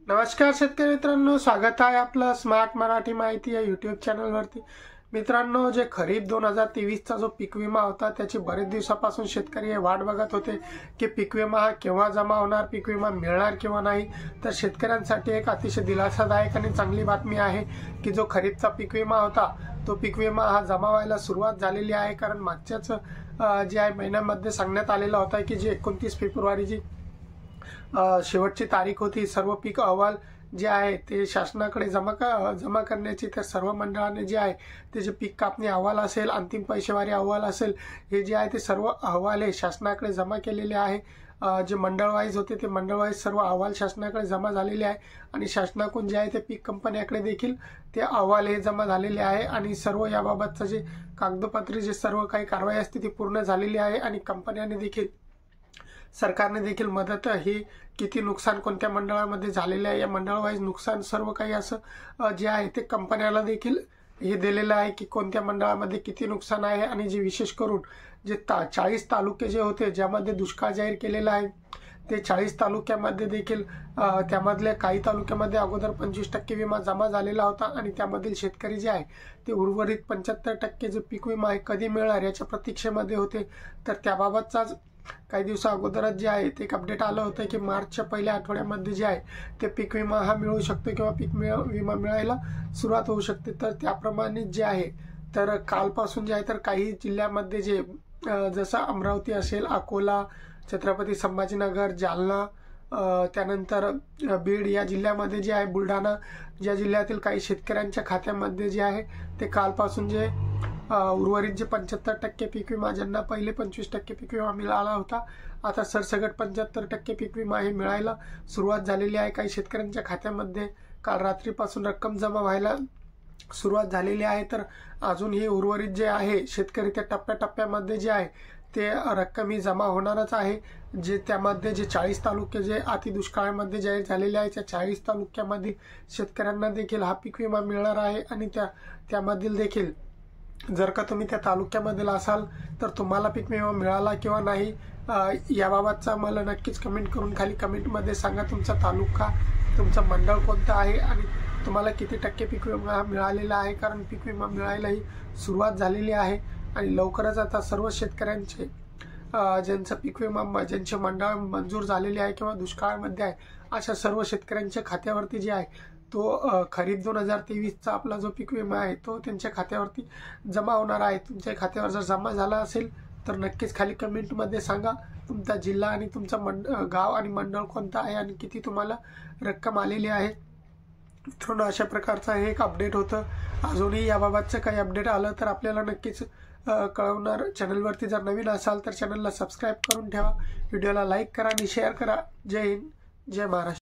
नमस्कार शेतकरी मित्रांनो, स्वागत आहे आपलं स्मार्ट मराठी माहिती या यूट्यूब चॅनलवरती। मित्रांनो, जे खरीप 2023चा जो पीक विमा होता त्याची बरेच दिवसापासून शेतकरी हे वाट बघत होते की पीक विमा हा केव्हा जमा होणार, पीक विमा मिळणार किंवा नाही। तर शेतकऱ्यांसाठी एक अतिशय दिलासादायक आणि चांगली बातमी आहे की जो खरीपचा पीक विमा होता तो पीक विमा हा जमा व्हायला सुरुवात झालेली आहे। कारण मागच्याच जे आहे महिन्यामध्ये सांगण्यात आलेला होता की जी 29 फेब्रुवारीची शेवटची तारीख होती। सर्व पीक अहवाल जे आहे ते शासनाकडे जमा करण्याची, तर सर्व मंडळाने जे आहे ते जे पीक कापणी अहवाल असेल, अंतिम पैसेवारी अहवाल असेल, हे जे आहे ते सर्व अहवाल हे शासनाकडे जमा केलेले आहे। जे मंडळ वाईज होते ते मंडळ वाईज सर्व अहवाल शासनाकडे जमा झालेले आहे आणि शासनाकडून जे आहे ते पीक कंपन्याकडे देखील ते अहवाल हे जमा झालेले आहे आणि सर्व याबाबतचं जे कागदपत्रे जे सर्व काही कारवाई असते ती पूर्ण झालेली आहे आणि कंपन्यांनी देखील, सरकारने देखील मदत ही किती नुकसान कोणत्या मंडळामध्ये झालेले आहे, या मंडळ वाईज नुकसान सर्व काही असं जे आहे ते कंपन्याला देखील हे दिलेलं आहे की कोणत्या मंडळामध्ये किती नुकसान आहे। आणि जे विशेष करून जे 40 तालुके जे होते ज्यामध्ये दुष्काळ जाहीर केलेला आहे, ते 40 तालुक्यामध्ये देखील त्यामधल्या काही तालुक्यामध्ये अगोदर 25% विमा जमा झालेला होता आणि त्यामधील शेतकरी जे आहे ते उर्वरित 75% जे पीक विमा आहे कधी मिळणार याच्या प्रतीक्षेमध्ये होते। तर त्याबाबतचाच काही दिवसा अगोदरच जे आहे ते एक अपडेट आलं होतं की मार्चच्या पहिल्या आठवड्यामध्ये जे आहे ते पीक विमा हा मिळू शकतो किंवा पीक विमा मिळायला सुरुवात होऊ शकते। तर त्याप्रमाणे जे आहे तर कालपासून जे आहे तर काही जिल्ह्यामध्ये जे जसं अमरावती असेल, अकोला, छत्रपती संभाजीनगर, जालना, त्यानंतर बीड या जिल्ह्यामध्ये जे आहे, बुलढाणा या जिल्ह्यातील काही शेतकऱ्यांच्या खात्यामध्ये जे आहे ते कालपासून जे उर्वरित जे 75% पीक विमा, ज्यांना पहिले 25% पीक विमा मिळाला होता, आता सरसगट 75% पीक विमा हे मिळायला सुरुवात झालेली आहे। काही शेतकऱ्यांच्या खात्यामध्ये काल रात्रीपासून रक्कम जमा व्हायला सुरुवात झालेली आहे। तर अजूनही उर्वरित जे आहे शेतकरी त्या टप्प्याटप्प्यामध्ये जे आहे ते रक्कम ही जमा होणारच आहे। जे त्यामध्ये जे 40 तालुके जे अतिदुष्काळामध्ये जाहीर झालेले आहे, त्या 40 तालुक्यामधील शेतकऱ्यांना देखील हा पीक विमा मिळणार आहे आणि त्यामधील देखील जर का तुम्ही त्या तालुक्यामधील असाल तर तुम्हाला पीक विमा मिळाला किंवा नाही याबाबतचा मला नक्कीच कमेंट करून खाली कमेंटमध्ये सांगा। तुमचा तालुका, तुमचा मंडळ कोणता आहे आणि तुम्हाला किती टक्के पीक विमा मिळालेला आहे। कारण पीक विमा मिळायलाही सुरुवात झालेली आहे आणि लवकरच आता सर्व शेतकऱ्यांचे ज्यांचा पीक विमा, ज्यांचे मंडळ मंजूर झालेले आहे किंवा दुष्काळामध्ये आहे, अशा सर्व शेतकऱ्यांच्या खात्यावरती जे आहे तो खरीप 2023चा आपला जो पीक विमा आहे तो त्यांच्या खात्यावरती जमा होणार आहे। तुमच्या खात्यावर जर जमा झाला असेल तर नक्कीच खाली कमेंटमध्ये सांगा तुमचा जिल्हा आणि तुमचा गाव आणि मंडळ कोणता आहे आणि किती तुम्हाला रक्कम आलेली आहे। मित्रांनो, अशा प्रकारचा हे एक अपडेट होतं। अजूनही याबाबतचं काही अपडेट आलं तर आपल्याला नक्कीच कळवणार। चॅनलवरती जर नवीन असाल तर चॅनलला सबस्क्राईब करून ठेवा, व्हिडिओला लाईक करा आणि शेअर करा। जय हिंद, जय महाराष्ट्र।